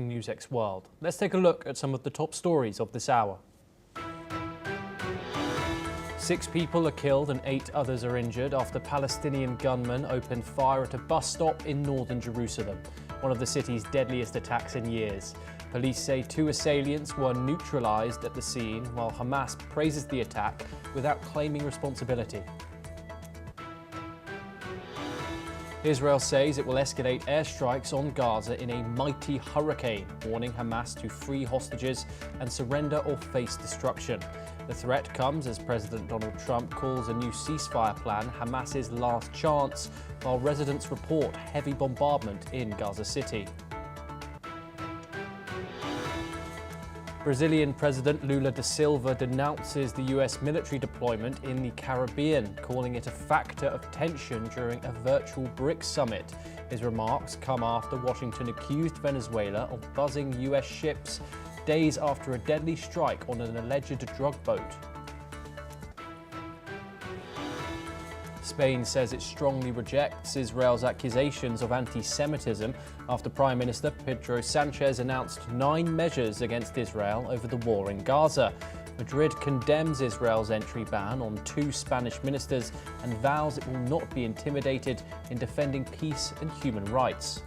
NewsX World. Let's take a look at some of the top stories of this hour. 6 people are killed and 8 others are injured after Palestinian gunmen opened fire at a bus stop in northern Jerusalem, one of the city's deadliest attacks in years. Police say 2 assailants were neutralized at the scene, while Hamas praises the attack without claiming responsibility. Israel says it will escalate airstrikes on Gaza in a mighty hurricane, warning Hamas to free hostages and surrender or face destruction. The threat comes as President Donald Trump calls a new ceasefire plan Hamas's last chance, while residents report heavy bombardment in Gaza City. Brazilian President Lula da Silva denounces the US military deployment in the Caribbean, calling it a factor of tension during a virtual BRICS summit. His remarks come after Washington accused Venezuela of buzzing US ships days after a deadly strike on an alleged drug boat. Spain says it strongly rejects Israel's accusations of anti-Semitism after Prime Minister Pedro Sanchez announced 9 measures against Israel over the war in Gaza. Madrid condemns Israel's entry ban on 2 Spanish ministers and vows it will not be intimidated in defending peace and human rights.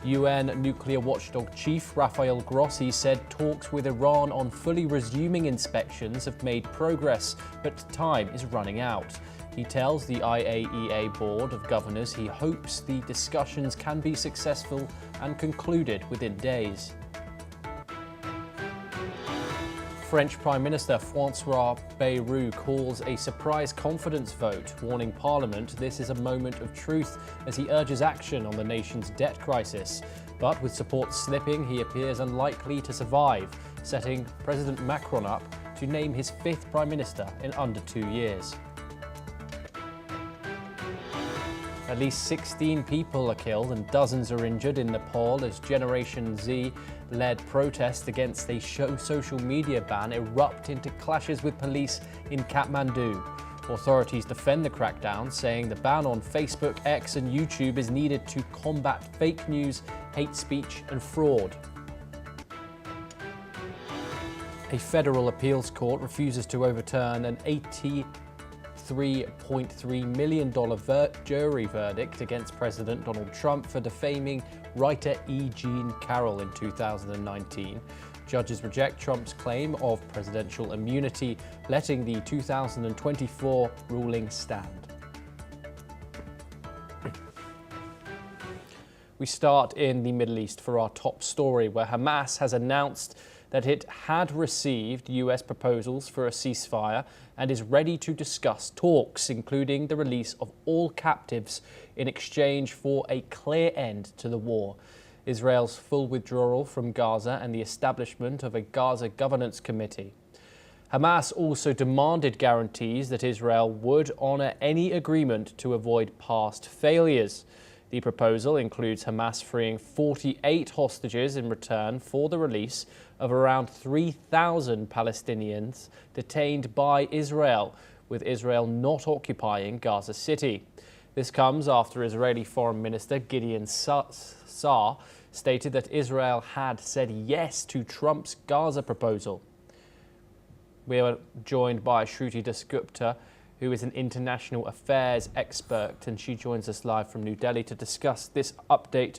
UN nuclear watchdog chief Rafael Grossi said talks with Iran on fully resuming inspections have made progress, but time is running out. He tells the IAEA Board of Governors he hopes the discussions can be successful and concluded within days. French Prime Minister François Bayrou calls a surprise confidence vote, warning Parliament this is a moment of truth as he urges action on the nation's debt crisis. But with support slipping, he appears unlikely to survive, setting President Macron up to name his 5th Prime Minister in under 2 years. At least 16 people are killed and dozens are injured in Nepal as Generation Z-led protests against a social media ban erupt into clashes with police in Kathmandu. Authorities defend the crackdown, saying the ban on Facebook, X and YouTube is needed to combat fake news, hate speech and fraud. A federal appeals court refuses to overturn an $83.3 million jury verdict against President Donald Trump for defaming writer E. Jean Carroll in 2019. Judges reject Trump's claim of presidential immunity, letting the 2024 ruling stand. We start in the Middle East for our top story, where Hamas has announced that it had received US proposals for a ceasefire and is ready to discuss talks, including the release of all captives in exchange for a clear end to the war. Israel's full withdrawal from Gaza and the establishment of a Gaza Governance Committee. Hamas also demanded guarantees that Israel would honor any agreement to avoid past failures. The proposal includes Hamas freeing 48 hostages in return for the release of around 3,000 Palestinians detained by Israel, with Israel not occupying Gaza City. This comes after Israeli Foreign Minister Gideon Saar stated that Israel had said yes to Trump's Gaza proposal. We are joined by Shruti Dasgupta, who is an international affairs expert, and she joins us live from New Delhi to discuss this update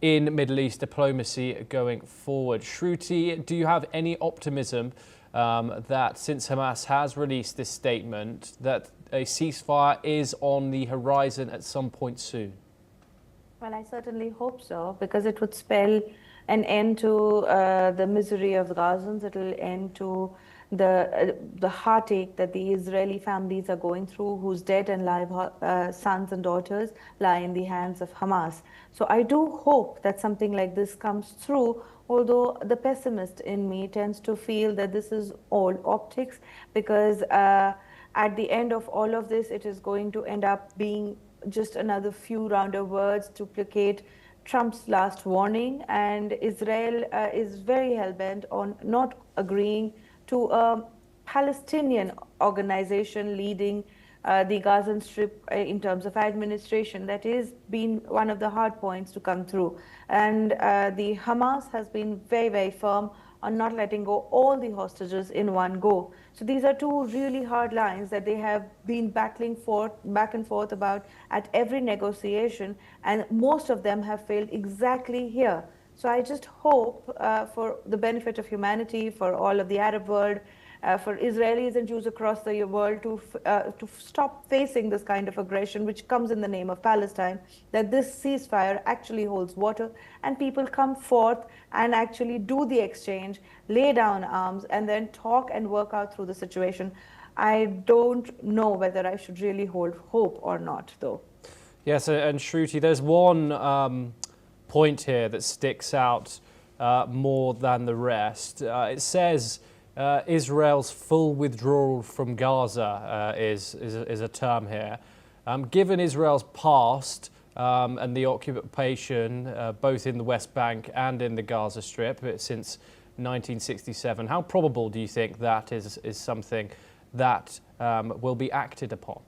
in Middle East diplomacy going forward. Shruti, do you have any optimism that since Hamas has released this statement, that a ceasefire is on the horizon at some point soon? Well, I certainly hope so, because it would spell an end to the misery of the Gazans. It will end to the heartache that the Israeli families are going through, whose dead and live sons and daughters lie in the hands of Hamas. So I do hope that something like this comes through, although the pessimist in me tends to feel that this is all optics, because at the end of all of this, it is going to end up being just another few rounder words to placate Trump's last warning, and Israel is very hell-bent on not agreeing to a Palestinian organization leading the Gaza Strip in terms of administration. That is been one of the hard points to come through. And the Hamas has been very, very firm on not letting go all the hostages in one go. So these are two really hard lines that they have been battling for back and forth about at every negotiation, and most of them have failed exactly here. So I just hope for the benefit of humanity, for all of the Arab world, for Israelis and Jews across the world to stop facing this kind of aggression which comes in the name of Palestine, that this ceasefire actually holds water and people come forth and actually do the exchange, lay down arms, and then talk and work out through the situation. I don't know whether I should really hold hope or not, though. Yes, and Shruti, there's one point here that sticks out more than the rest. It says Israel's full withdrawal from Gaza is a term here. Given Israel's past and the occupation both in the West Bank and in the Gaza Strip since 1967, how probable do you think that is something that will be acted upon?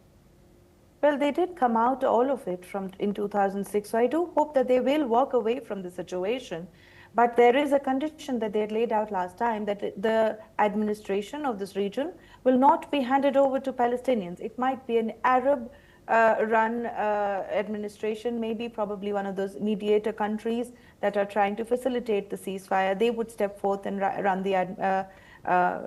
Well, they did come out, all of it, in 2006. So I do hope that they will walk away from the situation. But there is a condition that they had laid out last time, that the administration of this region will not be handed over to Palestinians. It might be an Arab-run administration, maybe probably one of those mediator countries that are trying to facilitate the ceasefire. They would step forth and run the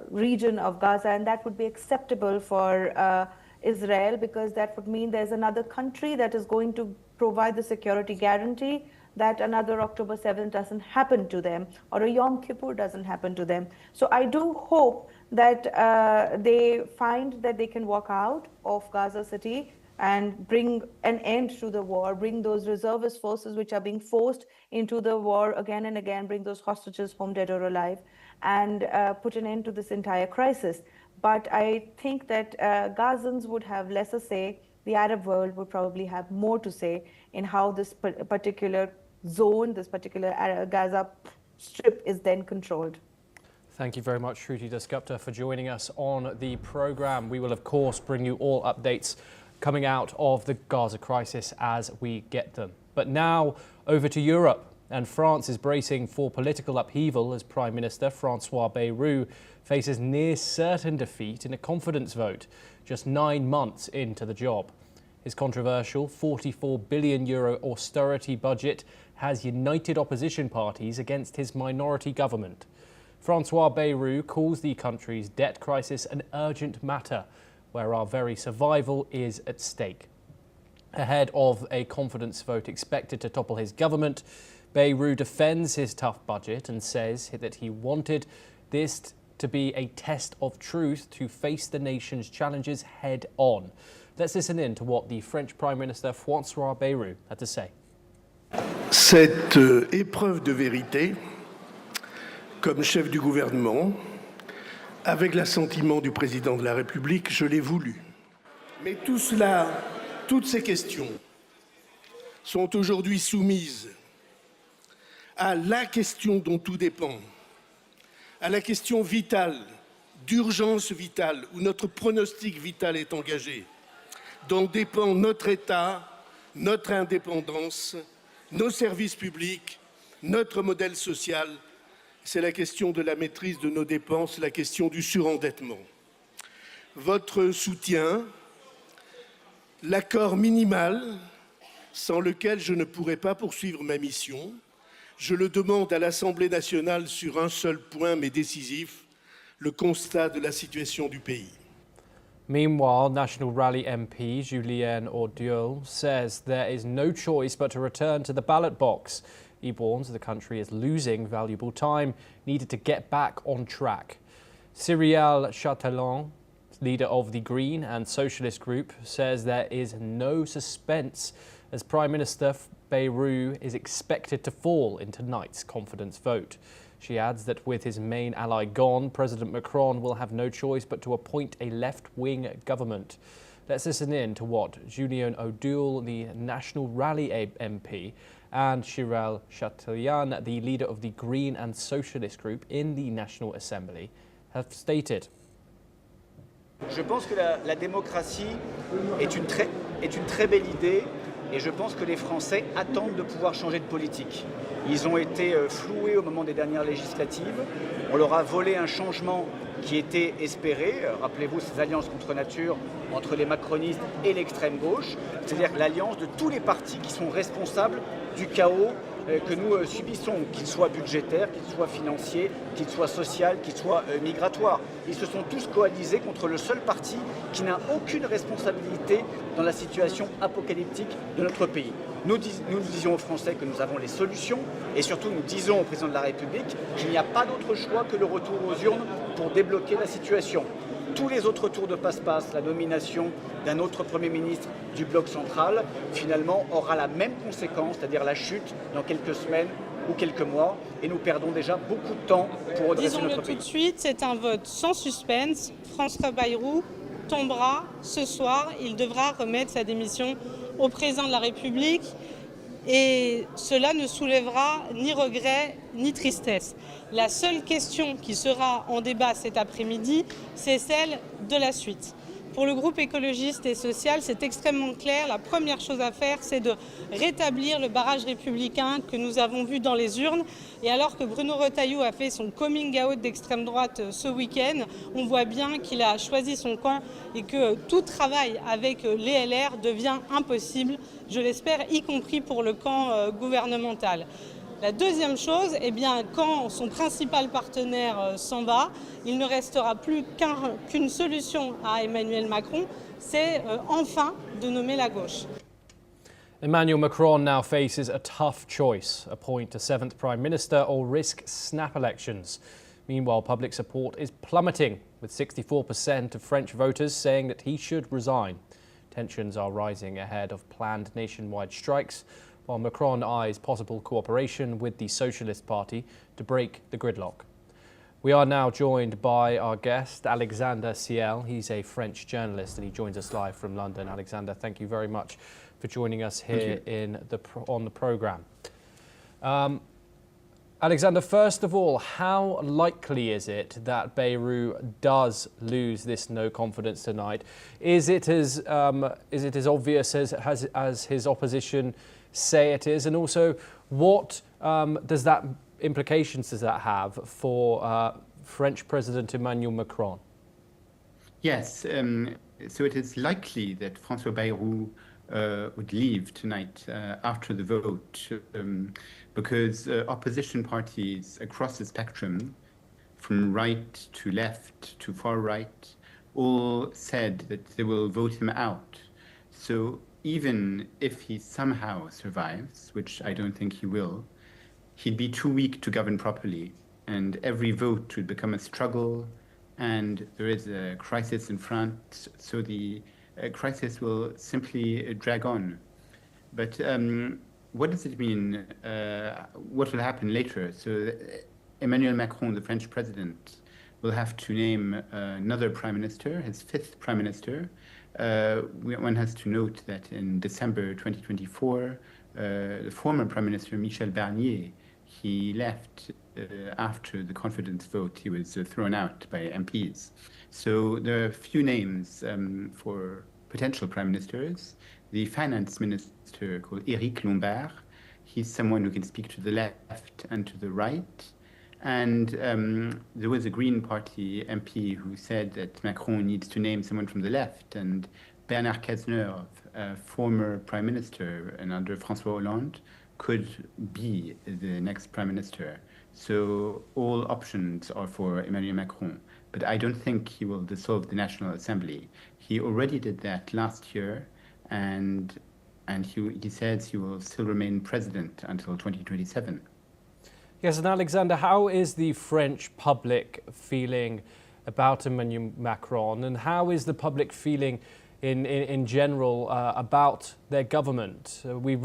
region of Gaza, and that would be acceptable for Israel, because that would mean there's another country that is going to provide the security guarantee that another October 7th doesn't happen to them, or a Yom Kippur doesn't happen to them. So I do hope that they find that they can walk out of Gaza City and bring an end to the war, bring those reservist forces which are being forced into the war again and again, bring those hostages home dead or alive, and put an end to this entire crisis. But I think that Gazans would have less to say. The Arab world would probably have more to say in how this particular zone, this particular Gaza Strip is then controlled. Thank you very much, Shruti Dasgupta, for joining us on the programme. We will, of course, bring you all updates coming out of the Gaza crisis as we get them. But now over to Europe. And France is bracing for political upheaval as Prime Minister Francois Bayrou faces near certain defeat in a confidence vote just 9 months into the job. His controversial €44 billion austerity budget has united opposition parties against his minority government. Francois Bayrou calls the country's debt crisis an urgent matter where our very survival is at stake. Ahead of a confidence vote expected to topple his government, Bayrou defends his tough budget and says that he wanted this to be a test of truth to face the nation's challenges head on. Let's listen in to what the French Prime Minister Francois Bayrou had to say. Cette épreuve de vérité, comme chef du gouvernement, avec l'assentiment du président de la République, je l'ai voulu. Mais tout cela, toutes ces questions sont aujourd'hui soumises à la question dont tout dépend, à la question vitale, d'urgence vitale, où notre pronostic vital est engagé, dont dépend notre État, notre indépendance, nos services publics, notre modèle social. C'est la question de la maîtrise de nos dépenses, la question du surendettement. Votre soutien, l'accord minimal sans lequel je ne pourrais pas poursuivre ma mission, je le demande à l'Assemblée nationale sur un seul point, mais décisif, le constat de la situation du pays. Meanwhile, National Rally MP Julien Audiol says there is no choice but to return to the ballot box. He warns the country is losing valuable time needed to get back on track. Cyrielle Chatelain, leader of the Green and Socialist group, says there is no suspense as Prime Minister Bayrou is expected to fall in tonight's confidence vote. She adds that with his main ally gone, President Macron will have no choice but to appoint a left-wing government. Let's listen in to what Julien Audiol, the National Rally MP, and Cyrielle Chatelain, the leader of the Green and Socialist group in the National Assembly, have stated. Je pense que la démocratie est une très belle idée et je pense que les Français attendent de pouvoir changer de politique. Ils ont été floués au moment des dernières législatives. On leur a volé un changement qui était espéré. Rappelez-vous ces alliances contre nature entre les macronistes et l'extrême gauche, c'est-à-dire l'alliance de tous les partis qui sont responsables du chaos que nous subissons, qu'il soit budgétaire, qu'il soit financier, qu'il soit social, qu'il soit migratoire. Ils se sont tous coalisés contre le seul parti qui n'a aucune responsabilité dans la situation apocalyptique de notre pays. Nous disons aux Français que nous avons les solutions et surtout nous disons au président de la République qu'il n'y a pas d'autre choix que le retour aux urnes pour débloquer la situation. Tous les autres tours de passe-passe, la nomination d'un autre Premier ministre du bloc central, finalement aura la même conséquence, c'est-à-dire la chute dans quelques semaines ou quelques mois, et nous perdons déjà beaucoup de temps pour redresser notre pays. Disons-le tout de suite, c'est un vote sans suspense. François Bayrou tombera ce soir. Il devra remettre sa démission au président de la République et cela ne soulèvera ni regret ni tristesse. La seule question qui sera en débat cet après-midi, c'est celle de la suite. Pour le groupe écologiste et social, c'est extrêmement clair. La première chose à faire, c'est de rétablir le barrage républicain que nous avons vu dans les urnes. Et alors que Bruno Retailleau a fait son coming out d'extrême droite ce week-end, on voit bien qu'il a choisi son camp et que tout travail avec les LR devient impossible, je l'espère, y compris pour le camp gouvernemental. La deuxième chose, eh bien, quand son principal partenaire s'en va, il ne restera plus qu'une solution à Emmanuel Macron, c'est enfin de nommer la gauche. Emmanuel Macron now faces a tough choice: appoint a seventh Prime Minister or risk snap elections. Meanwhile, public support is plummeting, with 64% of French voters saying that he should resign. Tensions are rising ahead of planned nationwide strikes, while Macron eyes possible cooperation with the Socialist Party to break the gridlock. We are now joined by our guest, Alexander Ciel. He's a French journalist and he joins us live from London. Alexander, thank you very much for joining us here on the programme. Alexander, first of all, how likely is it that Bayrou does lose this no confidence tonight? Is it as obvious as his opposition say it is? And also, what implications does that have for French President Emmanuel Macron? Yes, so it is likely that François Bayrou would leave tonight after the vote because opposition parties across the spectrum, from right to left to far right, all said that they will vote him out. So even if he somehow survives, which I don't think he will, he'd be too weak to govern properly, and every vote would become a struggle, and there is a crisis in France, so the crisis will simply drag on. But what does it mean? What will happen later? So Emmanuel Macron, the French president, will have to name another prime minister, his fifth prime minister. One has to note that in December 2024, the former prime minister Michel Barnier, he left after the confidence vote. He was thrown out by MPs. So there are a few names for potential prime ministers. The finance minister called Éric Lombard, he's someone who can speak to the left and to the right. And there was a Green Party MP who said that Macron needs to name someone from the left. And Bernard Cazeneuve, a former prime minister and under François Hollande, could be the next prime minister. So all options are for Emmanuel Macron. But I don't think he will dissolve the National Assembly. He already did that last year, and he says he will still remain president until 2027. Yes, and Alexander, how is the French public feeling about Emmanuel Macron, and how is the public feeling in general about their government? We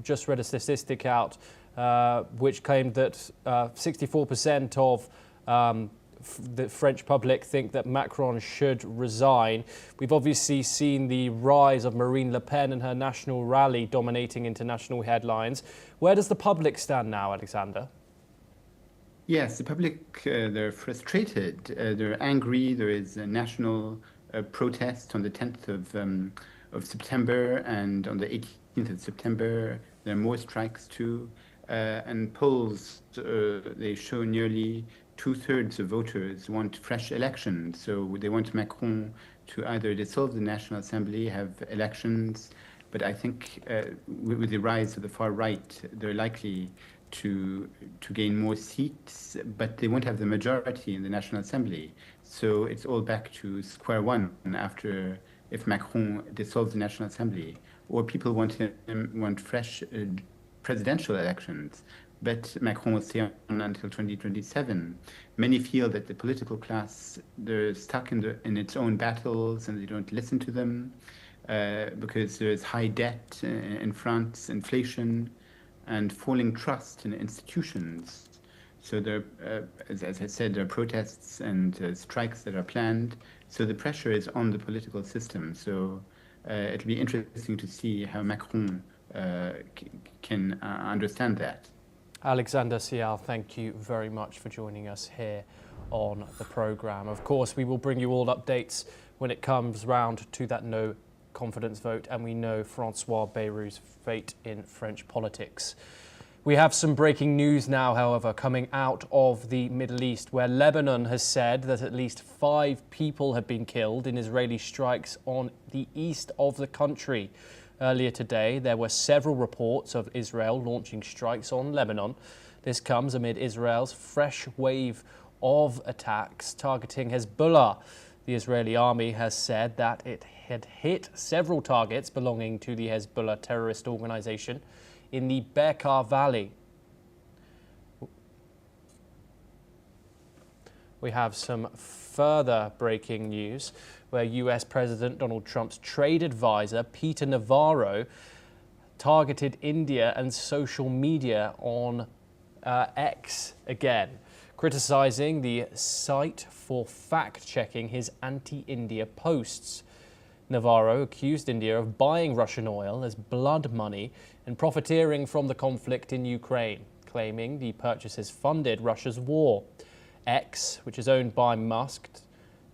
just read a statistic out which claimed that 64% of the French public think that Macron should resign. We've obviously seen the rise of Marine Le Pen and her national rally dominating international headlines. Where does the public stand now, Alexander? Yes, the public, they're frustrated, they're angry. There is a national protest on the 10th of September, and on the 18th of September, there are more strikes too. And polls, they show nearly 2/3 of voters want fresh elections. So they want Macron to either dissolve the National Assembly, have elections. But I think with the rise of the far right, they're likely to gain more seats, but they won't have the majority in the National Assembly. So it's all back to square one after if Macron dissolves the National Assembly, or people want fresh presidential elections. But Macron will stay on until 2027. Many feel that the political class, they're stuck in its own battles and they don't listen to them because there's high debt in France, inflation, and falling trust in institutions. So there, as I said, there are protests and strikes that are planned. So the pressure is on the political system. So it'll be interesting to see how Macron can understand that. Alexander Sial, thank you very much for joining us here on the programme. Of course, we will bring you all updates when it comes round to that no confidence vote, and we know Francois Bayrou's fate in French politics. We have some breaking news now, however, coming out of the Middle East, where Lebanon has said that at least 5 people have been killed in Israeli strikes on the east of the country. Earlier today, there were several reports of Israel launching strikes on Lebanon. This comes amid Israel's fresh wave of attacks targeting Hezbollah. The Israeli army has said that it had hit several targets belonging to the Hezbollah terrorist organization in the Bekaa Valley. We have some further breaking news where US President Donald Trump's trade advisor, Peter Navarro, targeted India and social media on X again, criticizing the site for fact-checking his anti-India posts. Navarro accused India of buying Russian oil as blood money and profiteering from the conflict in Ukraine, claiming the purchases funded Russia's war. X, which is owned by Musk,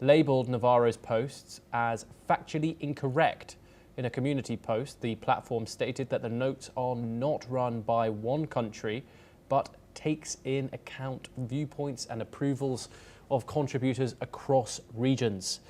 labelled Navarro's posts as factually incorrect. In a community post, the platform stated that the notes are not run by one country, but takes in account viewpoints and approvals of contributors across regions.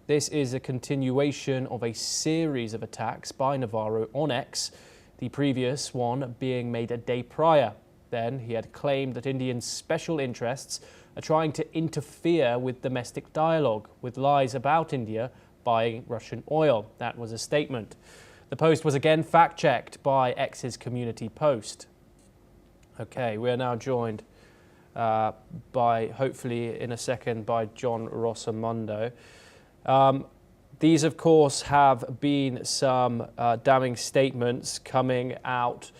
This is a continuation of a series of attacks by Navarro on X, the previous one being made a day prior. Then he had claimed that Indian special interests are trying to interfere with domestic dialogue with lies about India buying Russian oil. That was a statement. The post was again fact-checked by X's community post. Okay, we are now joined by, hopefully in a second, by John Rossamondo. These, of course, have been some damning statements coming out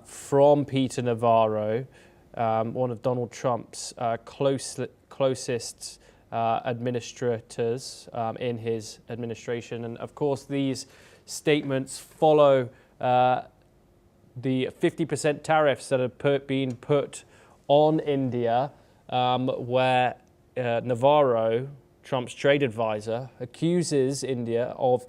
from Peter Navarro, one of Donald Trump's closest administrators in his administration. And of course, these statements follow the 50% tariffs that have been put on India, where Navarro, Trump's trade advisor, accuses India of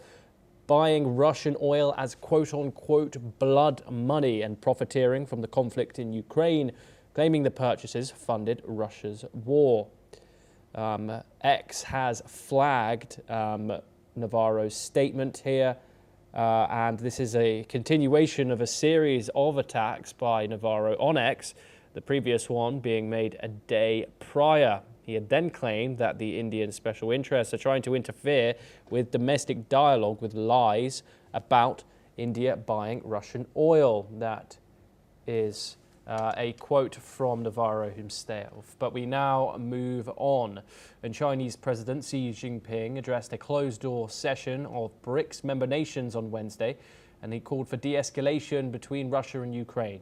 buying Russian oil as quote-unquote blood money and profiteering from the conflict in Ukraine, claiming the purchases funded Russia's war. X has flagged Navarro's statement here, and this is a continuation of a series of attacks by Navarro on X, the previous one being made a day prior. He had then claimed that the Indian special interests are trying to interfere with domestic dialogue with lies about India buying Russian oil. That is a quote from Navarro himself. But we now move on. And Chinese President Xi Jinping addressed a closed-door session of BRICS member nations on Wednesday, and he called for de-escalation between Russia and Ukraine.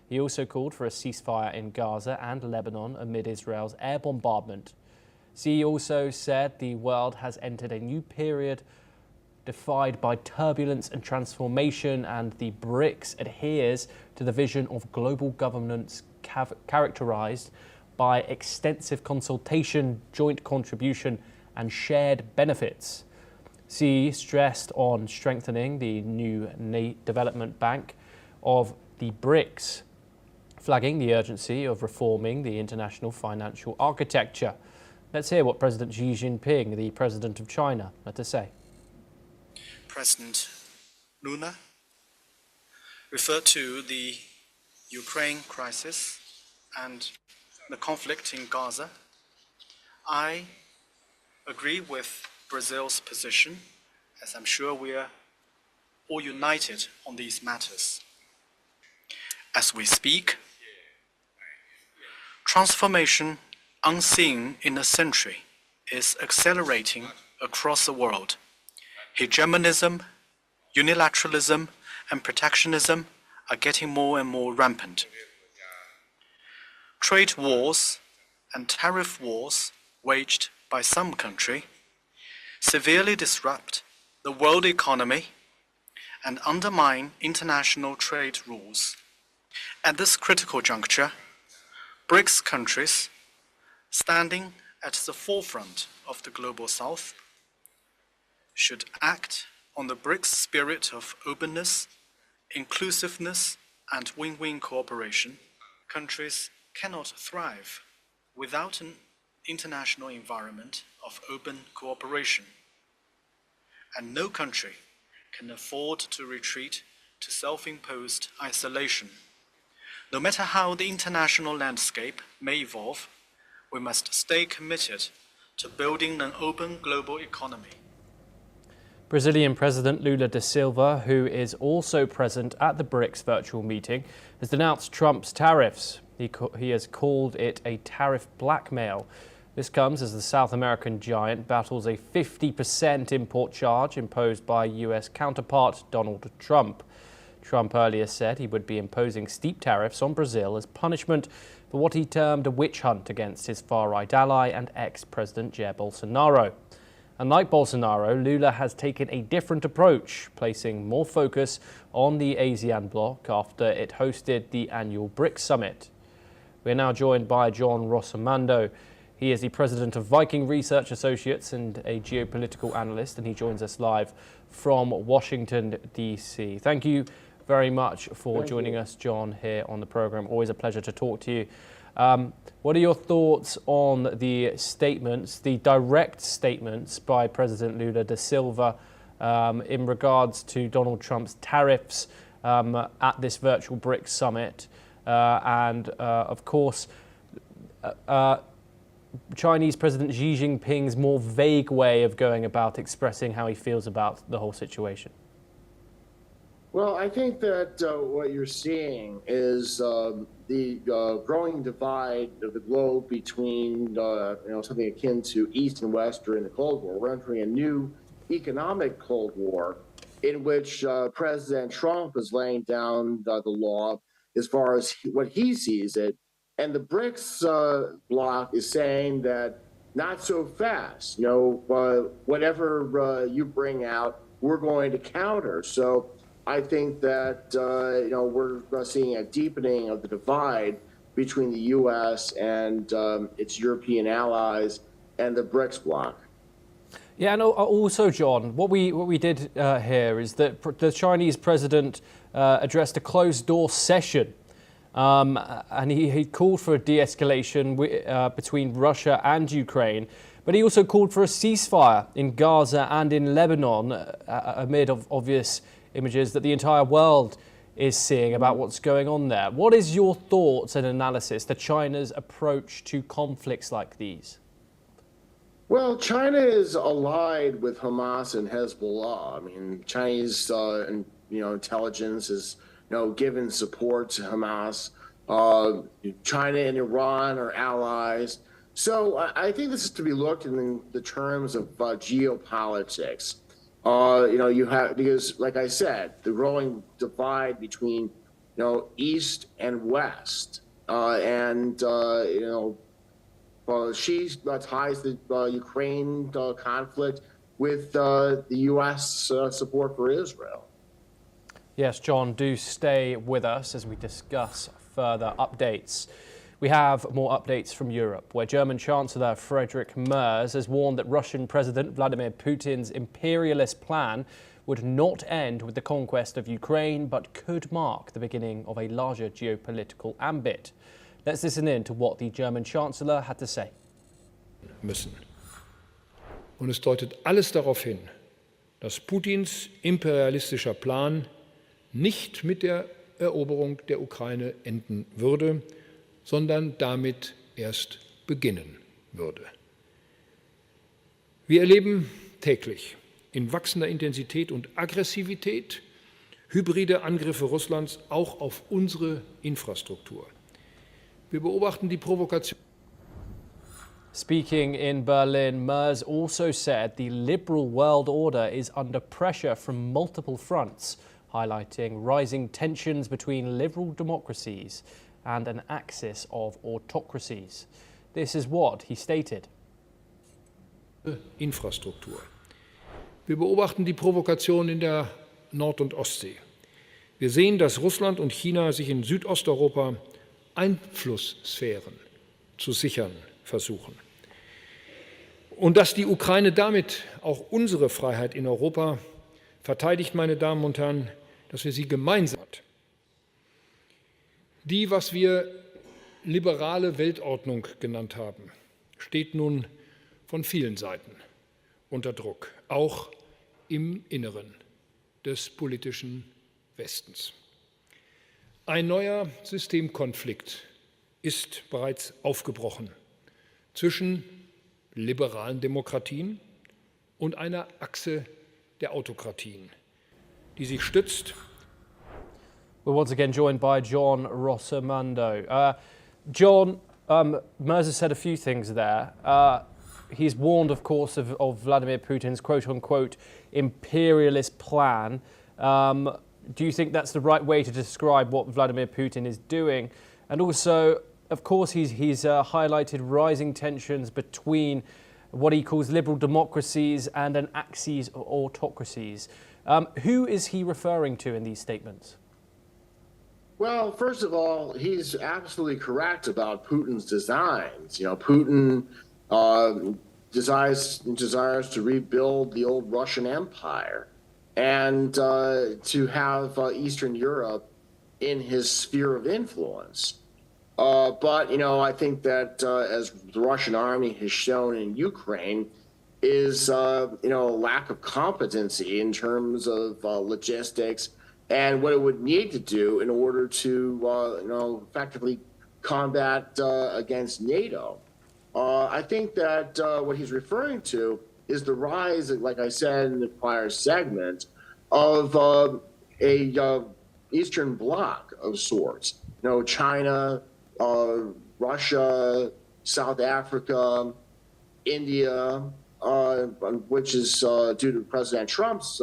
He also called for a ceasefire in Gaza and Lebanon amid Israel's air bombardment. Xi also said the world has entered a new period defined by turbulence and transformation, and the BRICS adheres to the vision of global governance characterized by extensive consultation, joint contribution, and shared benefits. Xi stressed on strengthening the new development bank of the BRICS, flagging the urgency of reforming the international financial architecture. Let's hear what President Xi Jinping, the president of China, had to say. President Lula referred to the Ukraine crisis and the conflict in Gaza. I agree with Brazil's position, as I'm sure we are all united on these matters. As we speak, transformation unseen in a century is accelerating across the world. Hegemonism, unilateralism, and protectionism are getting more and more rampant. Trade wars and tariff wars waged by some countries severely disrupt the world economy and undermine international trade rules. At this critical juncture, BRICS countries, standing at the forefront of the global South, should act on the BRICS spirit of openness, inclusiveness, and win-win cooperation. Countries cannot thrive without an international environment of open cooperation. And no country can afford to retreat to self-imposed isolation. No matter how the international landscape may evolve, we must stay committed to building an open global economy. Brazilian President Lula da Silva, who is also present at the BRICS virtual meeting, has denounced Trump's tariffs. He has called it a tariff blackmail. This comes as the South American giant battles a 50% import charge imposed by US counterpart Donald Trump. Trump earlier said he would be imposing steep tariffs on Brazil as punishment for what he termed a witch hunt against his far-right ally and ex-President Jair Bolsonaro. Unlike Bolsonaro, Lula has taken a different approach, placing more focus on the ASEAN bloc after it hosted the annual BRICS summit. We're now joined by John Rossomando. He is the president of Viking Research Associates and a geopolitical analyst, and he joins us live from Washington, D.C. Thank you very much for joining us, John, here on the program. Always a pleasure to talk to you. What are your thoughts on the statements, the direct statements by President Lula da Silva in regards to Donald Trump's tariffs at this virtual BRICS summit? Of course, Chinese President Xi Jinping's more vague way of going about expressing how he feels about the whole situation? Well, I think that what you're seeing is the growing divide of the globe between something akin to East and West during the Cold War. We're entering a new economic Cold War in which President Trump is laying down the law as far as what he sees it. And the BRICS bloc is saying that not so fast. Whatever you bring out, we're going to counter. So I think that we're seeing a deepening of the divide between the U.S. and its European allies and the BRICS bloc. Yeah, and also, John, what we did hear is that the Chinese president addressed a closed-door session, and he called for a de-escalation between Russia and Ukraine. But he also called for a ceasefire in Gaza and in Lebanon amid obvious images that the entire world is seeing about what's going on there. What is your thoughts and analysis to China's approach to conflicts like these? Well, China is allied with Hamas and Hezbollah. I mean, Chinese intelligence is given support to Hamas. China and Iran are allies. So I think this is to be looked in the terms of geopolitics. You have, because like I said, the growing divide between, East and West, she ties the Ukraine conflict with the U.S. support for Israel. Yes, John, do stay with us as we discuss further updates. We have more updates from Europe, where German Chancellor Friedrich Merz has warned that Russian President Vladimir Putin's imperialist plan would not end with the conquest of Ukraine, but could mark the beginning of a larger geopolitical ambit. Let's listen in to what the German Chancellor had to say. Müssen. Und es deutet alles darauf hin, dass Putins imperialistischer Plan nicht mit der Eroberung der Ukraine enden würde, sondern damit erst beginnen würde. Wir erleben täglich in wachsender Intensität und Aggressivität hybride Angriffe Russlands auch auf unsere Infrastruktur. Wir beobachten die Provokation. Speaking in Berlin, Merz also said the liberal world order is under pressure from multiple fronts, highlighting rising tensions between liberal democracies and an axis of autocracies. This is what he stated. Infrastruktur. Wir beobachten die Provokation in der Nord- und Ostsee. Wir sehen, dass Russland und China sich in Südosteuropa Einflusssphären zu sichern versuchen. Und dass die Ukraine damit auch unsere Freiheit in Europa verteidigt, meine Damen und Herren, dass wir sie gemeinsam. Die, was wir liberale Weltordnung genannt haben, steht nun von vielen Seiten unter Druck, auch im Inneren des politischen Westens. Ein neuer Systemkonflikt ist bereits aufgebrochen zwischen liberalen Demokratien und einer Achse der Autokratien, die sich stützt. We're once again joined by John Rossomando. John, Merz has said a few things there. He's warned, of course, of Vladimir Putin's quote-unquote imperialist plan. Do you think that's the right way to describe what Vladimir Putin is doing? And also, of course, he's highlighted rising tensions between what he calls liberal democracies and an axis of autocracies. Who is he referring to in these statements? Well, first of all, he's absolutely correct about Putin's designs. You know, Putin desires to rebuild the old Russian Empire and to have Eastern Europe in his sphere of influence. But, you know, I think that as the Russian army has shown in Ukraine is, you know, a lack of competency in terms of logistics and what it would need to do in order to, you know, effectively combat against NATO. I think that what he's referring to is the rise, like I said in the prior segment, of a Eastern Bloc of sorts. You know, China, Russia, South Africa, India, which is due to President Trump's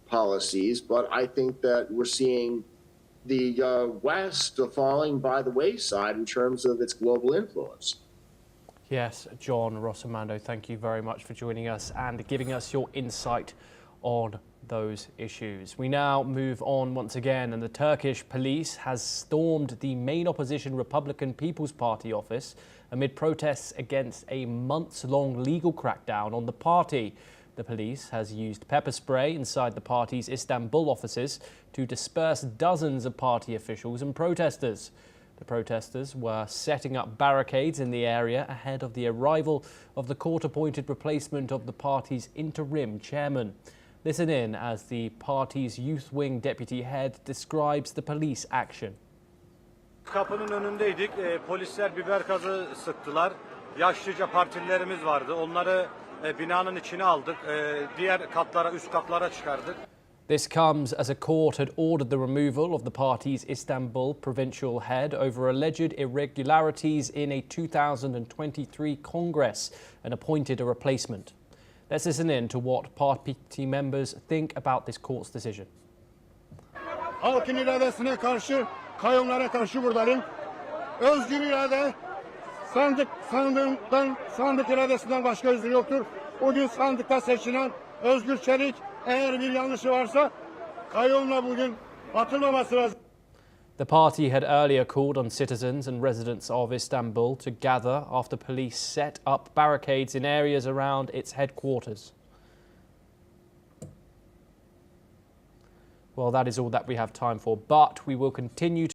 policies. But I think that we're seeing the West falling by the wayside in terms of its global influence. Yes, John Rossomando, thank you very much for joining us and giving us your insight on those issues. We now move on once again, and the Turkish police has stormed the main opposition Republican People's Party office amid protests against a months-long legal crackdown on the party. The police has used pepper spray inside the party's Istanbul offices to disperse dozens of party officials and protesters. The protesters were setting up barricades in the area ahead of the arrival of the court-appointed replacement of the party's interim chairman. Listen in as the party's youth wing deputy head describes the police action. Kapının önündeydik. Polisler biber gazı sıktılar. Yaşlıca partililerimiz vardı. Onları binanın içine aldık. Diğer katlara, üst katlara çıkardık. This comes as a court had ordered the removal of the party's Istanbul provincial head over alleged irregularities in a 2023 Congress and appointed a replacement. Let's listen in to what party members think about this court's decision. Halkın iradesine karşı, kayyumlara karşı buradayım. Özgür irade, sandık iradesinden başka özgür yoktur. O gün sandıkta seçilen Özgür Çelik eğer bir yanlışı varsa Kayonla bugün atılmaması lazım. The party had earlier called on citizens and residents of Istanbul to gather after police set up barricades in areas around its headquarters. Well, that is all that we have time for, but we will continue to